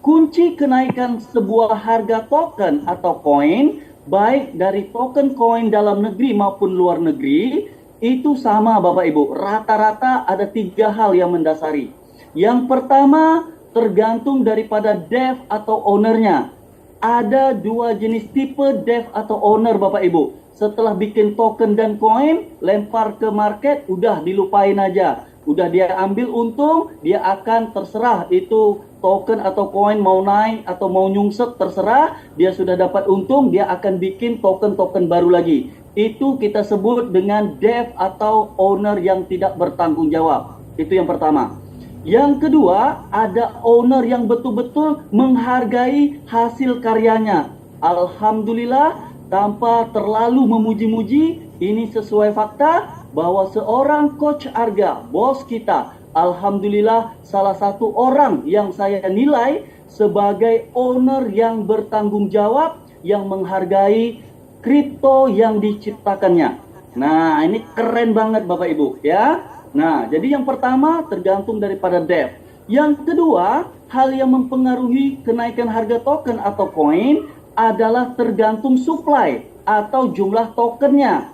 kunci kenaikan sebuah harga token atau koin, baik dari token koin dalam negeri maupun luar negeri, itu sama Bapak Ibu. Rata-rata ada 3 hal yang mendasari. Yang pertama, tergantung daripada dev atau ownernya. Ada 2 jenis tipe dev atau owner Bapak Ibu. Setelah bikin token dan koin, lempar ke market, udah dilupain aja. Udah dia ambil untung, dia akan terserah itu token atau koin mau naik atau mau nyungsep, terserah. Dia sudah dapat untung, dia akan bikin token-token baru lagi. Itu kita sebut dengan dev atau owner yang tidak bertanggung jawab. Itu yang pertama. Yang kedua, ada owner yang betul-betul menghargai hasil karyanya. Alhamdulillah, tanpa terlalu memuji-muji, ini sesuai fakta bahwa seorang Coach Arga, bos kita, alhamdulillah salah satu orang yang saya nilai sebagai owner yang bertanggung jawab, yang menghargai kripto yang diciptakannya. Nah, ini keren banget Bapak Ibu ya. Nah, jadi yang pertama tergantung daripada dev. Yang kedua, hal yang mempengaruhi kenaikan harga token atau koin adalah tergantung supply atau jumlah tokennya.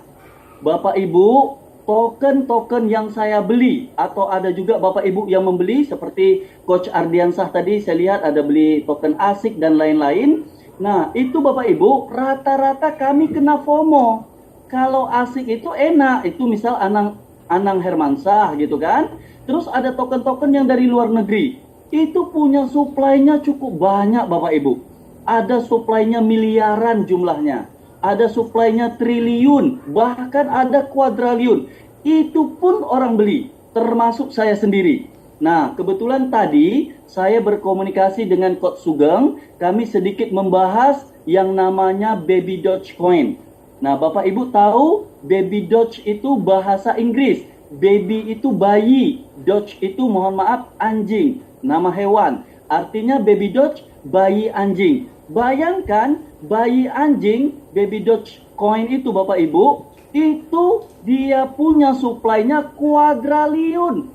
Bapak Ibu, token-token yang saya beli atau ada juga Bapak Ibu yang membeli seperti Coach Ardiansah tadi saya lihat ada beli token ASIC dan lain-lain. Nah, itu Bapak Ibu rata-rata kami kena FOMO. Kalau ASIC itu enak, itu misal Anang Hermansyah gitu kan. Terus ada token-token yang dari luar negeri. Itu punya supply-nya cukup banyak Bapak Ibu. Ada supply-nya miliaran jumlahnya. Ada supply-nya triliun, bahkan ada kuadraliun. Itu pun orang beli, termasuk saya sendiri. Nah, kebetulan tadi saya berkomunikasi dengan Coach Sugeng, kami sedikit membahas yang namanya Baby Dogecoin. Nah, Bapak Ibu tahu Baby Doge itu bahasa Inggris. Baby itu bayi, Doge itu mohon maaf anjing, nama hewan. Artinya Baby Doge, bayi anjing. Bayangkan bayi anjing, Baby Dogecoin itu Bapak Ibu, itu dia punya supply-nya kuadraliun.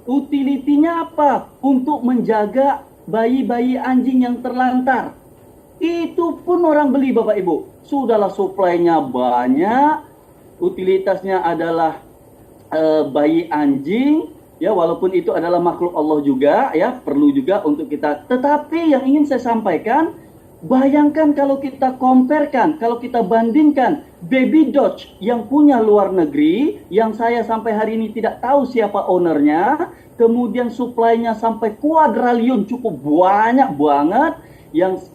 Utilitinya apa? Untuk menjaga bayi-bayi anjing yang terlantar. Itu pun orang beli Bapak Ibu. Sudahlah supply-nya banyak, utilitasnya adalah bayi anjing, ya walaupun itu adalah makhluk Allah juga, ya perlu juga untuk kita. Tetapi yang ingin saya sampaikan, bayangkan kalau kita comparekan, kalau kita bandingkan Baby Doge yang punya luar negeri, yang saya sampai hari ini tidak tahu siapa ownernya, kemudian supply-nya sampai kuadraliun, cukup banyak banget,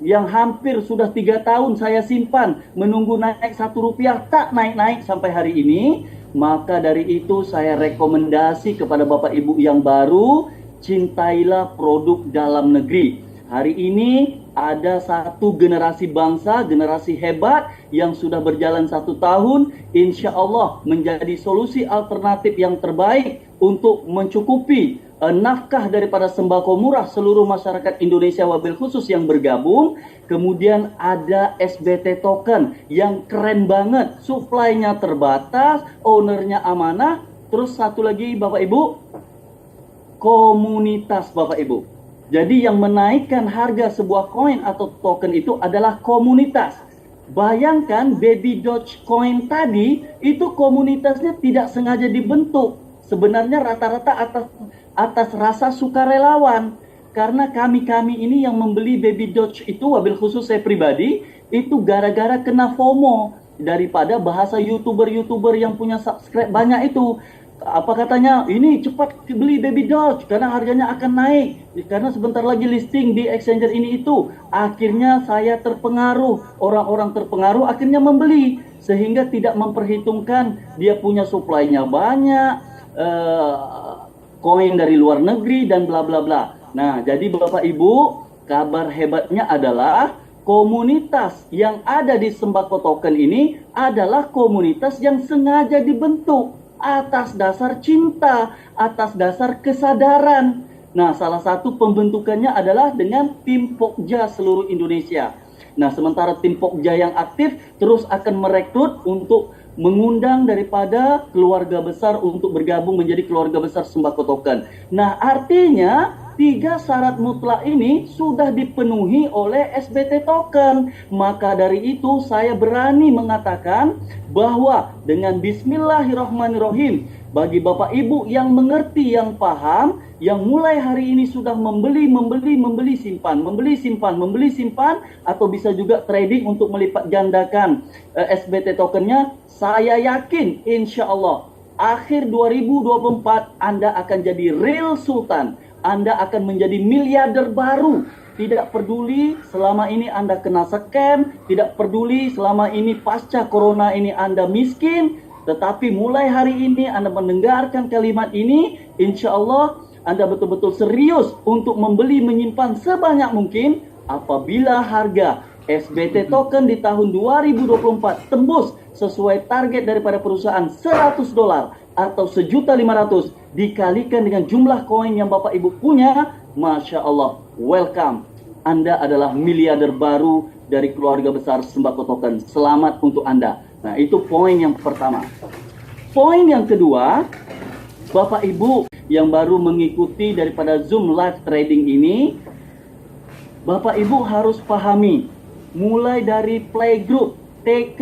yang hampir sudah 3 tahun saya simpan, menunggu naik Rp1, tak naik-naik sampai hari ini. Maka dari itu saya rekomendasi kepada Bapak Ibu yang baru, cintailah produk dalam negeri. Hari ini ada satu generasi bangsa, generasi hebat yang sudah berjalan 1 tahun, insya Allah menjadi solusi alternatif yang terbaik untuk mencukupi nafkah daripada sembako murah seluruh masyarakat Indonesia, wabil khusus yang bergabung. Kemudian ada SBT token yang keren banget, supply-nya terbatas, ownernya amanah. Terus satu lagi Bapak Ibu, komunitas Bapak Ibu. Jadi yang menaikkan harga sebuah koin atau token itu adalah komunitas. Bayangkan Baby Dogecoin tadi itu komunitasnya tidak sengaja dibentuk. Sebenarnya rata-rata atas rasa sukarelawan. Karena kami ini yang membeli Baby Doge itu, wabil khusus saya pribadi, itu gara-gara kena FOMO. Daripada bahasa YouTuber yang punya subscribe banyak itu. Apa katanya, ini cepat beli Baby Doge karena harganya akan naik. Karena sebentar lagi listing di exchanger ini itu. Akhirnya saya terpengaruh, orang-orang terpengaruh akhirnya membeli. Sehingga tidak memperhitungkan dia punya supply-nya banyak, koin dari luar negeri dan bla bla bla. Nah, jadi Bapak Ibu, kabar hebatnya adalah komunitas yang ada di sembako token ini adalah komunitas yang sengaja dibentuk atas dasar cinta, atas dasar kesadaran. Nah, salah satu pembentukannya adalah dengan tim Pokja seluruh Indonesia. Nah, sementara tim Pokja yang aktif terus akan merekrut untuk mengundang daripada keluarga besar untuk bergabung menjadi keluarga besar sembako token. Nah, artinya tiga syarat mutlak ini sudah dipenuhi oleh SBT token. Maka dari itu saya berani mengatakan bahwa dengan bismillahirrahmanirrahim, bagi Bapak Ibu yang mengerti, yang paham, yang mulai hari ini sudah membeli simpan, atau bisa juga trading untuk melipat gandakan SBT tokennya, saya yakin insya Allah akhir 2024 Anda akan jadi real sultan. Anda akan menjadi miliarder baru. Tidak peduli selama ini Anda kena scam, tidak peduli selama ini pasca corona ini Anda miskin, tetapi mulai hari ini Anda mendengarkan kalimat ini, insya Allah Anda betul-betul serius untuk membeli menyimpan sebanyak mungkin. Apabila harga SBT token di tahun 2024 tembus sesuai target daripada perusahaan $100 atau 1.500.000 dikalikan dengan jumlah koin yang Bapak Ibu punya, Masya Allah, welcome. Anda adalah miliarder baru dari keluarga besar Sembako Token. Selamat untuk Anda. Nah, itu poin yang pertama. Poin yang kedua, Bapak Ibu yang baru mengikuti daripada Zoom live trading ini, Bapak Ibu harus pahami, mulai dari playgroup, TK,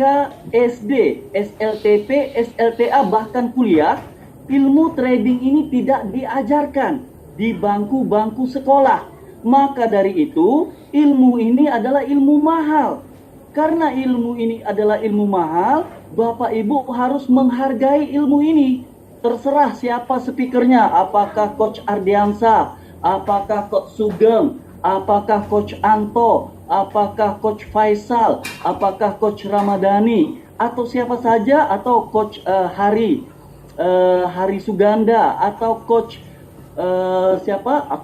SD, SLTP, SLTA, bahkan kuliah, ilmu trading ini tidak diajarkan di bangku-bangku sekolah. Maka dari itu, ilmu ini adalah ilmu mahal. Karena ilmu ini adalah ilmu mahal, Bapak Ibu harus menghargai ilmu ini. Terserah siapa speakernya, apakah Coach Ardiansa, apakah Coach Sugeng, apakah Coach Anto, apakah Coach Faisal, apakah Coach Ramadhani, atau siapa saja, atau Coach Hari Suganda, atau Coach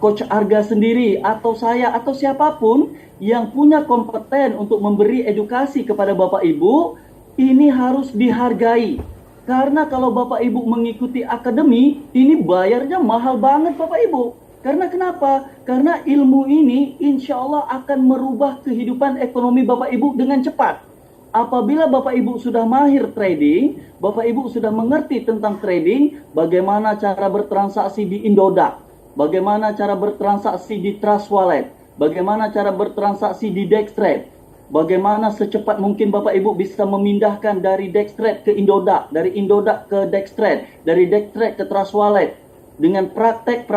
Coach Arga sendiri, atau saya, atau siapapun yang punya kompeten untuk memberi edukasi kepada Bapak Ibu, ini harus dihargai. Karena kalau Bapak Ibu mengikuti akademi, ini bayarnya mahal banget Bapak Ibu. Karena kenapa? Karena ilmu ini insya Allah akan merubah kehidupan ekonomi Bapak Ibu dengan cepat. Apabila Bapak Ibu sudah mahir trading, Bapak Ibu sudah mengerti tentang trading, bagaimana cara bertransaksi di Indodax, bagaimana cara bertransaksi di Trust Wallet, bagaimana cara bertransaksi di Dextrade, bagaimana secepat mungkin Bapak Ibu bisa memindahkan dari Dextrade ke Indodax, dari Indodax ke Dextrade, dari Dextrade ke Trust Wallet, dengan praktek,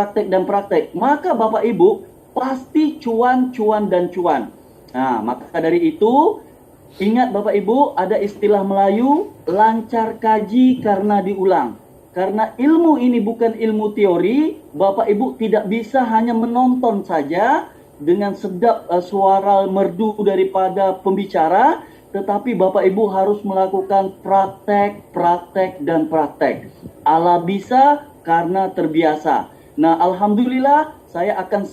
maka Bapak Ibu pasti cuan. Nah, maka dari itu, ingat Bapak Ibu, ada istilah Melayu, lancar kaji karena diulang. Karena ilmu ini bukan ilmu teori, Bapak Ibu tidak bisa hanya menonton saja dengan sedap suara merdu daripada pembicara, tetapi Bapak Ibu harus melakukan praktek. Allah bisa karena terbiasa. Nah, alhamdulillah saya akan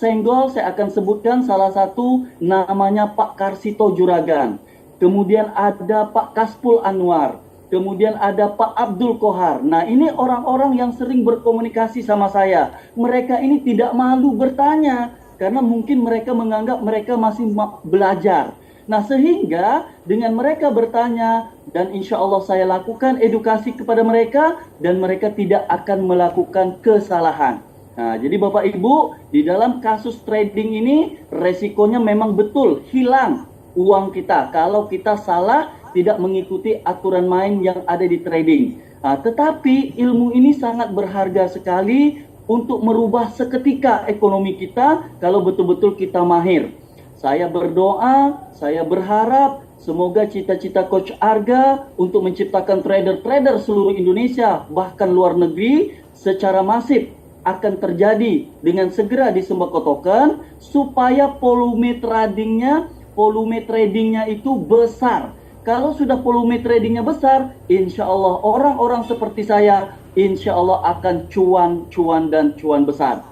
sebutkan salah satu namanya Pak Karsito Juragan. Kemudian ada Pak Kaspul Anwar. Kemudian ada Pak Abdul Kohar. Nah, ini orang-orang yang sering berkomunikasi sama saya. Mereka ini tidak malu bertanya karena mungkin mereka menganggap mereka masih belajar. Nah, sehingga dengan mereka bertanya dan insya Allah saya lakukan edukasi kepada mereka dan mereka tidak akan melakukan kesalahan. Nah, jadi Bapak Ibu, di dalam kasus trading ini resikonya memang betul hilang uang kita kalau kita salah tidak mengikuti aturan main yang ada di trading. Nah, tetapi ilmu ini sangat berharga sekali untuk merubah seketika ekonomi kita kalau betul-betul kita mahir. Saya berdoa, saya berharap semoga cita-cita Coach Arga untuk menciptakan trader-trader seluruh Indonesia bahkan luar negeri secara masif akan terjadi dengan segera di Sembako Token supaya volume tradingnya itu besar. Kalau sudah volume tradingnya besar, insya Allah orang-orang seperti saya insya Allah akan cuan besar.